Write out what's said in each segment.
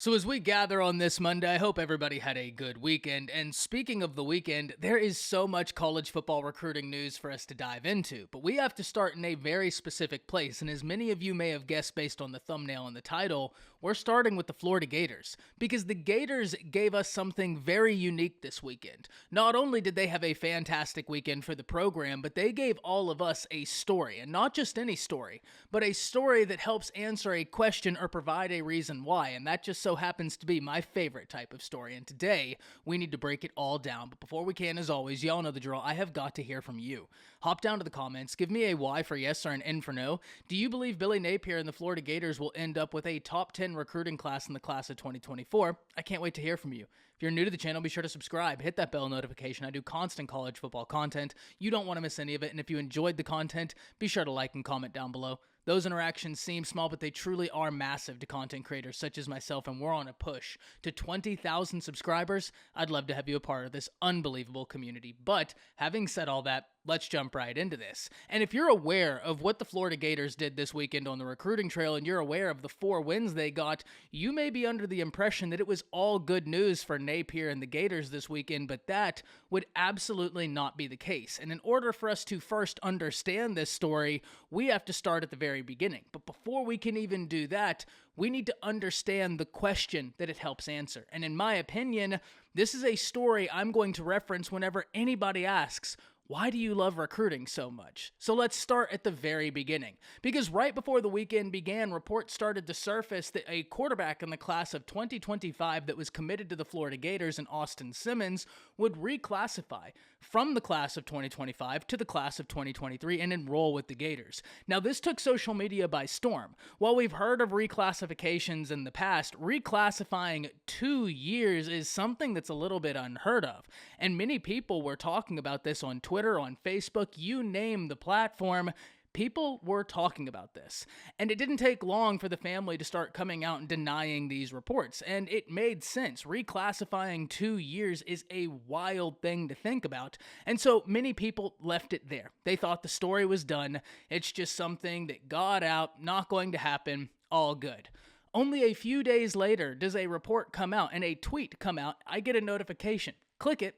So, as we gather on this Monday, I hope everybody had a good weekend. And speaking of the weekend, there is so much college football recruiting news for us to dive into. But we have to start in a very specific place. And as many of you may have guessed based on the thumbnail and the title, we're starting with the Florida Gators. Because the Gators gave us something very unique this weekend. Not only did they have a fantastic weekend for the program, but they gave all of us a story. And not just any story, but a story that helps answer a question or provide a reason why. And that just so happens to be my favorite type of story, and today we need to break it all down. But before we can, as always, y'all know the drill. I have got to hear from you. Hop down to the comments, give me a Y for yes or an N for no. Do you believe Billy Napier and the Florida Gators will end up with a top 10 recruiting class in the class of 2024? I can't wait to hear from you. If you're new to the channel, be sure to subscribe, hit that bell notification. I do constant college football content. You don't want to miss any of it, and if you enjoyed the content, be sure to like and comment down below. Those interactions seem small, but they truly are massive to content creators such as myself, and we're on a push to 20,000 subscribers. I'd love to have you a part of this unbelievable community. But having said all that, let's jump right into this. And if you're aware of what the Florida Gators did this weekend on the recruiting trail, and you're aware of the 4 wins they got, you may be under the impression that it was all good news for Napier and the Gators this weekend, but that would absolutely not be the case. And in order for us to first understand this story, we have to start at the very beginning. But before we can even do that, we need to understand the question that it helps answer. And in my opinion, this is a story I'm going to reference whenever anybody asks, why do you love recruiting so much? So let's start at the very beginning. Because right before the weekend began, reports started to surface that a quarterback in the class of 2025 that was committed to the Florida Gators, and Austin Simmons, would reclassify from the class of 2025 to the class of 2023 and enroll with the Gators. Now, this took social media by storm. While we've heard of reclassifications in the past, reclassifying 2 years is something that's a little bit unheard of. And many people were talking about this on Twitter, on Facebook, you name the platform. People were talking about this. And it didn't take long for the family to start coming out and denying these reports. And it made sense. Reclassifying 2 years is a wild thing to think about. And so many people left it there. They thought the story was done. It's just something that got out, not going to happen, all good. Only a few days later does a report come out and a tweet come out. I get a notification. Click it.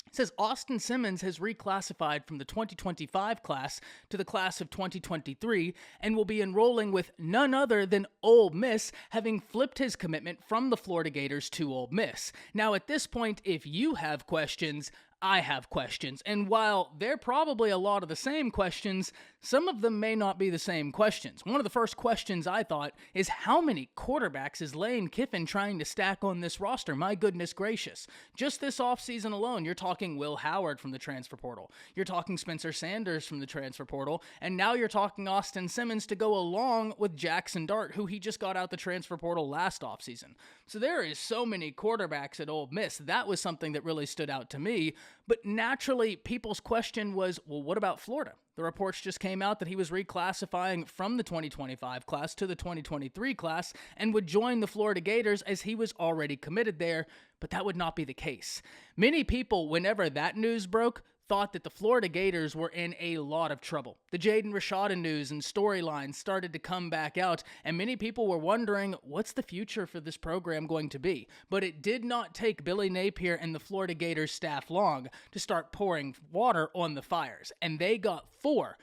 It says Austin Simmons has reclassified from the 2025 class to the class of 2023 and will be enrolling with none other than Ole Miss, having flipped his commitment from the Florida Gators to Ole Miss. Now, at this point, if you have questions, I have questions, and while they're probably a lot of the same questions, some of them may not be the same questions. One of the first questions I thought is, how many quarterbacks is Lane Kiffin trying to stack on this roster? My goodness gracious. Just this offseason alone, you're talking Will Howard from the transfer portal. You're talking Spencer Sanders from the transfer portal, and now you're talking Austin Simmons to go along with Jackson Dart, who he just got out the transfer portal last offseason. So there is so many quarterbacks at Ole Miss. That was something that really stood out to me. But naturally, people's question was, well, what about Florida? The reports just came out that he was reclassifying from the 2025 class to the 2023 class and would join the Florida Gators as he was already committed there, but that would not be the case. Many people, whenever that news broke, thought that the Florida Gators were in a lot of trouble. The Jaden Rashada news and storylines started to come back out, and many people were wondering, what's the future for this program going to be? But it did not take Billy Napier and the Florida Gators staff long to start pouring water on the fires, and they got 4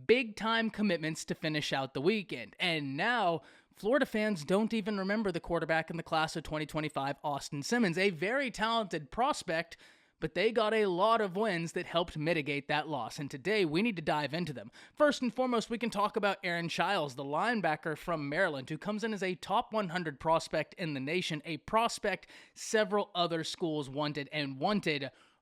big-time commitments to finish out the weekend. And now Florida fans don't even remember the quarterback in the class of 2025, Austin Simmons, a very talented prospect, but they got a lot of wins that helped mitigate that loss, and today we need to dive into them. First and foremost, we can talk about Aaron Childs, the linebacker from Maryland, who comes in as a top 100 prospect in the nation, a prospect several other schools wanted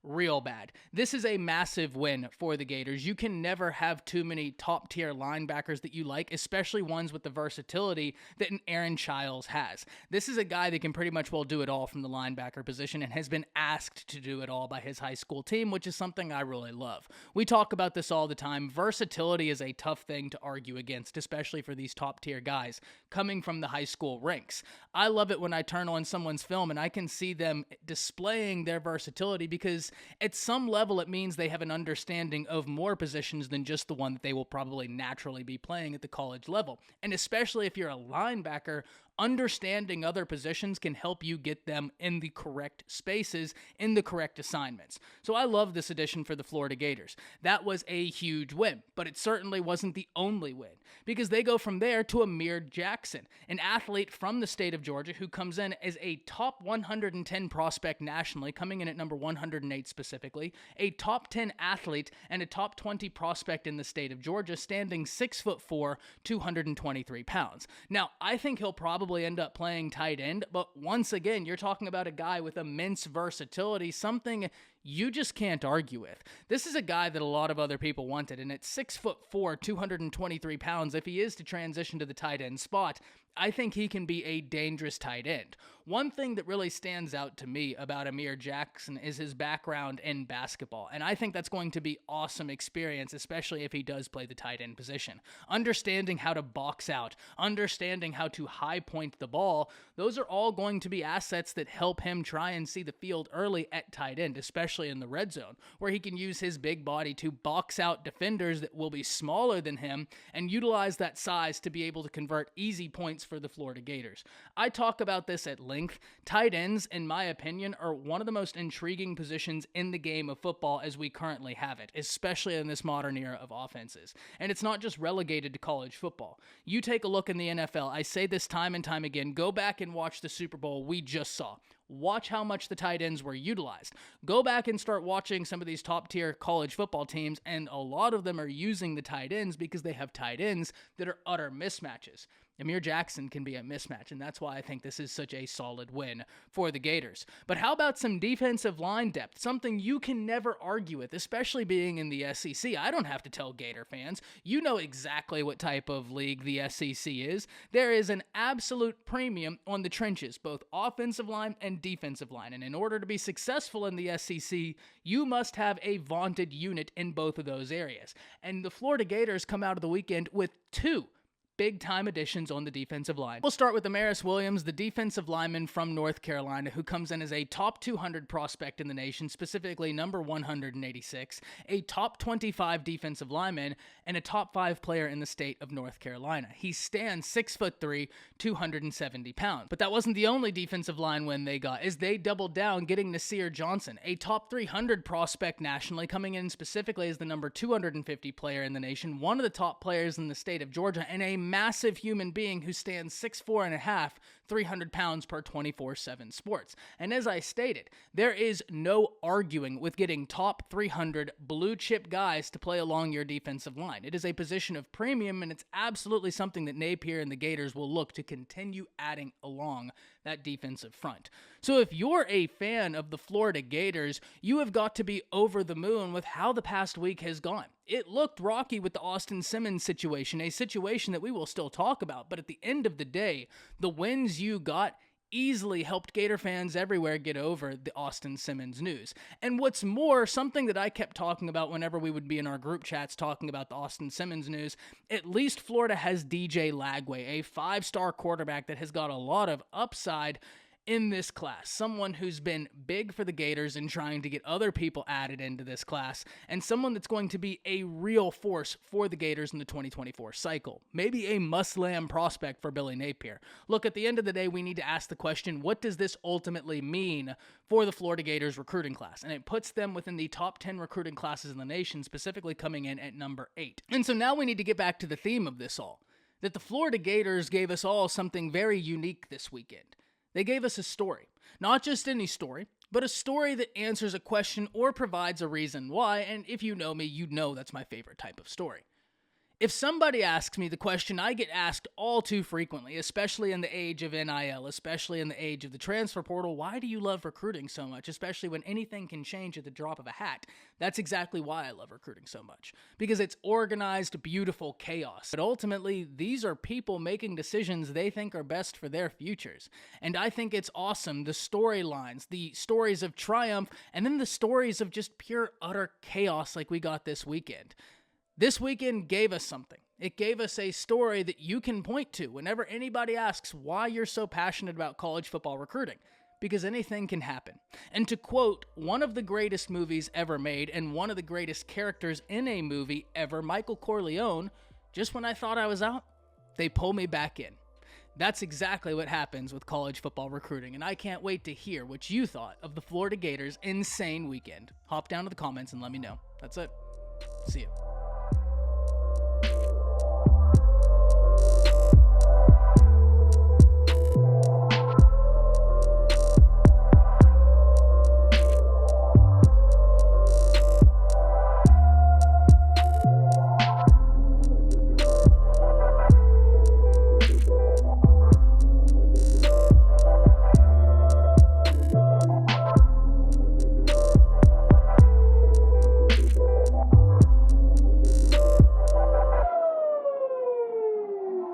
real bad. This is a massive win for the Gators. You can never have too many top-tier linebackers that you like, especially ones with the versatility that an Aaron Childs has. This is a guy that can pretty much well do it all from the linebacker position and has been asked to do it all by his high school team, which is something I really love. We talk about this all the time. Versatility is a tough thing to argue against, especially for these top-tier guys coming from the high school ranks. I love it when I turn on someone's film and I can see them displaying their versatility, because at some level it means they have an understanding of more positions than just the one that they will probably naturally be playing at the college level. And especially if you're a linebacker, Understanding other positions can help you get them in the correct spaces, in the correct assignments. So I love this addition for the Florida Gators. That was a huge win, but it certainly wasn't the only win, because they go from there to Amir Jackson, an athlete from the state of Georgia who comes in as a top 110 prospect nationally, coming in at number 108 specifically, a top 10 athlete and a top 20 prospect in the state of Georgia, standing 6'4", 223 pounds. Now, I think he'll probably end up playing tight end, but once again, you're talking about a guy with immense versatility, something you just can't argue with. This is a guy that a lot of other people wanted, and at 6'4", 223 pounds, if he is to transition to the tight end spot, I think he can be a dangerous tight end. One thing that really stands out to me about Amir Jackson is his background in basketball, and I think that's going to be awesome experience, especially if he does play the tight end position. Understanding how to box out, understanding how to high point the ball, those are all going to be assets that help him try and see the field early at tight end, especially in the red zone, where he can use his big body to box out defenders that will be smaller than him and utilize that size to be able to convert easy points for the Florida Gators. I talk about this at length. Tight ends, in my opinion, are one of the most intriguing positions in the game of football as we currently have it, especially in this modern era of offenses. And it's not just relegated to college football. You take a look in the NFL, I say this time and time again, go back and watch the Super Bowl we just saw. Watch how much the tight ends were utilized. Go back and start watching some of these top-tier college football teams, and a lot of them are using the tight ends because they have tight ends that are utter mismatches. Amir Jackson can be a mismatch, and that's why I think this is such a solid win for the Gators. But how about some defensive line depth? Something you can never argue with, especially being in the SEC. I don't have to tell Gator fans. You know exactly what type of league the SEC is. There is an absolute premium on the trenches, both offensive line and defensive line. And in order to be successful in the SEC, you must have a vaunted unit in both of those areas. And the Florida Gators come out of the weekend with two big-time additions on the defensive line. We'll start with Amaris Williams, the defensive lineman from North Carolina, who comes in as a top 200 prospect in the nation, specifically number 186, a top 25 defensive lineman, and a top 5 player in the state of North Carolina. He stands 6'3", 270 pounds. But that wasn't the only defensive line win they got, as they doubled down, getting Napier Johnson, a top 300 prospect nationally, coming in specifically as the number 250 player in the nation, one of the top players in the state of Georgia, and a massive human being who stands 6'4.5", 300 pounds per 24/7 sports. And as I stated, there is no arguing with getting top 300 blue chip guys to play along your defensive line. It is a position of premium, and it's absolutely something that Napier and the Gators will look to continue adding along that defensive front. So if you're a fan of the Florida Gators, you have got to be over the moon with how the past week has gone. It looked rocky with the Austin Simmons situation, a situation that we will still talk about, but at the end of the day, the wins you got easily helped Gator fans everywhere get over the Austin Simmons news. And what's more, something that I kept talking about whenever we would be in our group chats talking about the Austin Simmons news, at least Florida has DJ Lagway, a 5-star quarterback that has got a lot of upside in this class, someone who's been big for the Gators and trying to get other people added into this class, and someone that's going to be a real force for the Gators in the 2024 cycle. Maybe a must-lamb prospect for Billy Napier. Look, at the end of the day, we need to ask the question, what does this ultimately mean for the Florida Gators recruiting class? And it puts them within the top 10 recruiting classes in the nation, specifically coming in at number 8. And so now we need to get back to the theme of this all, that the Florida Gators gave us all something very unique this weekend. They gave us a story. Not just any story, but a story that answers a question or provides a reason why, and if you know me, you know that's my favorite type of story. If somebody asks me the question I get asked all too frequently, especially in the age of NIL, especially in the age of the transfer portal, why do you love recruiting so much, especially when anything can change at the drop of a hat? That's exactly why I love recruiting so much, because it's organized, beautiful chaos. But ultimately, these are people making decisions they think are best for their futures. And I think it's awesome, the storylines, the stories of triumph, and then the stories of just pure, utter chaos like we got this weekend. This weekend gave us something. It gave us a story that you can point to whenever anybody asks why you're so passionate about college football recruiting. Because anything can happen. And to quote one of the greatest movies ever made and one of the greatest characters in a movie ever, Michael Corleone, just when I thought I was out, they pull me back in. That's exactly what happens with college football recruiting, and I can't wait to hear what you thought of the Florida Gators' insane weekend. Hop down to the comments and let me know. That's it. See you.